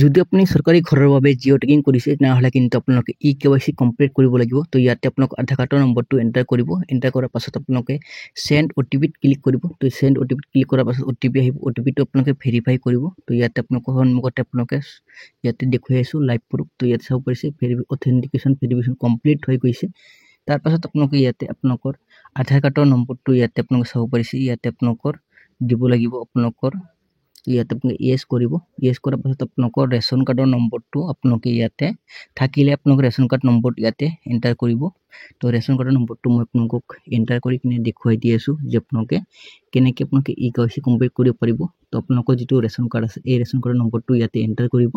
যদি আপুনি চৰকাৰী ঘৰৰ বাবে জিঅ' টেগিং কৰিছে তেনেহ'লে কিন্তু আপোনালোকে KYC কমপ্লিট কৰিব লাগিব। তো ইয়াতে আপোনালোক আধাৰ কাৰ্ডৰ নম্বৰটো এণ্টাৰ কৰিব। এণ্টাৰ কৰাৰ পাছত আপোনালোকে চেণ্ড OTP ক্লিক কৰিব। তো চেণ্ড OTP ক্লিক কৰাৰ পাছত OTP আহিব। OTPটো আপোনালোকে ভেৰিফাই কৰিব। তো ইয়াতে আপোনালোকৰ সন্মুখতে আপোনালোকে ইয়াতে দেখুৱাই আছোঁ লাইভ প্ৰুফ। তো ইয়াতে চাব পাৰিছে অথেণ্টিকেশ্যন ভেৰিফিকেশ্যন কমপ্লিট হৈ গৈছে। তাৰ পাছত আপোনালোকে ইয়াতে আপোনালোকৰ আধাৰ কাৰ্ডৰ নম্বৰটো ইয়াতে আপোনালোকে চাব পাৰিছে। ইয়াতে আপোনালোকৰ দিব লাগিব আপোনালোকৰ ইয়াতে আপোনালোকে ইয়েছ কৰিব। ইয়েছ কৰাৰ পাছত আপোনালোকৰ ৰেচন কাৰ্ডৰ নম্বৰটো আপোনালোকে ইয়াতে থাকিলে আপোনালোকৰ ৰেচন কাৰ্ড নম্বৰ ইয়াতে এণ্টাৰ কৰিব। তো ৰেচন কাৰ্ডৰ নম্বৰটো মই আপোনালোকক এণ্টাৰ কৰি কিনে দেখুৱাই দি আছোঁ যে আপোনালোকে কেনেকৈ আপোনালোকে KYC কমপ্লিট কৰিব পাৰিব। তো আপোনালোকৰ যিটো ৰেচন কাৰ্ড আছে এই ৰেচন কাৰ্ডৰ নম্বৰটো ইয়াতে এণ্টাৰ কৰিব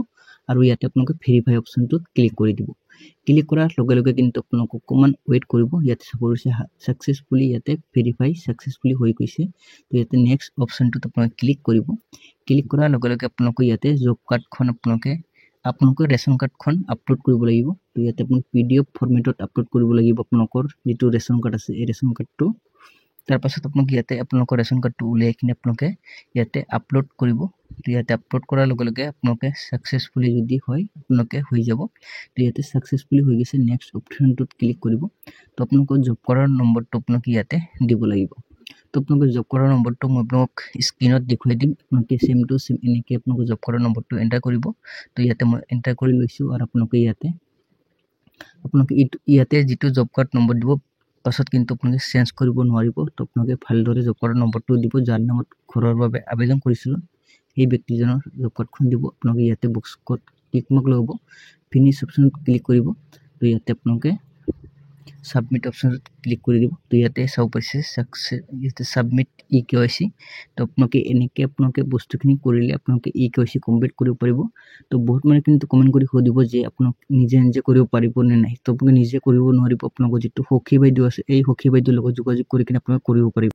আৰু ইয়াতে আপোনালোকে ভেৰিফাই অপশ্যনটোত ক্লিক কৰি দিব। ক্লিক কৰাৰ লগে লগে কিন্তু আপোনালোকক অকণমান ৱেইট কৰিব। ইয়াতে চাব পাৰিছে ছাকচেছফুলি ইয়াতে ভেৰিফাই ছাকচেছফুলি হৈ গৈছে। তো ইয়াতে নেক্সট অপশ্যনটোত আপোনালোকে ক্লিক কৰিব। ক্লিক কৰাৰ লগে লগে আপোনালোকে ইয়াতে জব কাৰ্ডখন আপোনালোকৰ ৰেচন কাৰ্ডখন আপলোড কৰিব লাগিব। তো ইয়াতে আপোনালোকে PDF ফৰ্মেটত আপলোড কৰিব লাগিব আপোনালোকৰ যিটো ৰেচন কাৰ্ড আছে এই ৰেচন কাৰ্ডটো। তাৰপাছত আপোনালোকে ইয়াতে আপোনালোকৰ ৰেচন কাৰ্ডটো উলিয়াই কিনে আপোনালোকে ইয়াতে আপলোড কৰিব। তো ইয়াতে আপলোড কৰাৰ লগে লগে আপোনালোকে ছাকচেছফুলি যদি হয় আপোনালোকে হৈ যাব। তো ইয়াতে ছাকচেছফুলি হৈ গৈছে। নেক্সট অপশ্যনটোত ক্লিক কৰিব। তো আপোনালোকৰ জব কাৰ্ডৰ নম্বৰটো আপোনালোকে ইয়াতে দিব লাগিব। তো আপোনালোকৰ জব কাৰ্ডৰ নম্বৰটো মই আপোনালোক স্ক্ৰীনত দেখুৱাই দিম। আপোনালোকে চেম টু চেম এনেকৈ আপোনালোকৰ জব কাৰ্ডৰ নম্বৰটো এণ্টাৰ কৰিব। তো ইয়াতে মই এণ্টাৰ কৰি লৈছোঁ আৰু আপোনালোকে ইয়াতে যিটো জব কাৰ্ড নম্বৰ দিব পাছত কিন্তু আপোনালোকে চেঞ্জ কৰিব নোৱাৰিব। তো আপোনালোকে ভালদৰে জব কাৰ্ডৰ নম্বৰটো দিব। যাৰ নামত ঘৰৰ বাবে আবেদন কৰিছিলোঁ সেই ব্যক্তিজনৰ জব কাৰ্ডখন দিব। আপোনালোকে ইয়াতে বক্সত টিক মাৰ্ক লগাব। ফিনিছ অপশ্যনত ক্লিক কৰিব। তো ইয়াতে আপোনালোকে সাবমিট অপশ্যনত ক্লিক কৰি দিব। তো ইয়াতে চাব পাৰিছে ইয়াতে সাবমিট KYC। তো আপোনালোকে এনেকৈ আপোনালোকে বস্তুখিনি কৰিলে আপোনালোকে KYC কমপ্লিট কৰিব পাৰিব। তো বহুত মানুহে কিন্তু কমেণ্ট কৰি সুধিব যে আপোনাক নিজে কৰিব পাৰিব নে নাই। তো আপোনালোকে নিজে কৰিব নোৱাৰিব। আপোনালোকৰ যিটো সখী বাইদেউ আছে এই সখী বাইদেউৰ লগত যোগাযোগ কৰি কিনে আপোনালোকে কৰিব পাৰিব।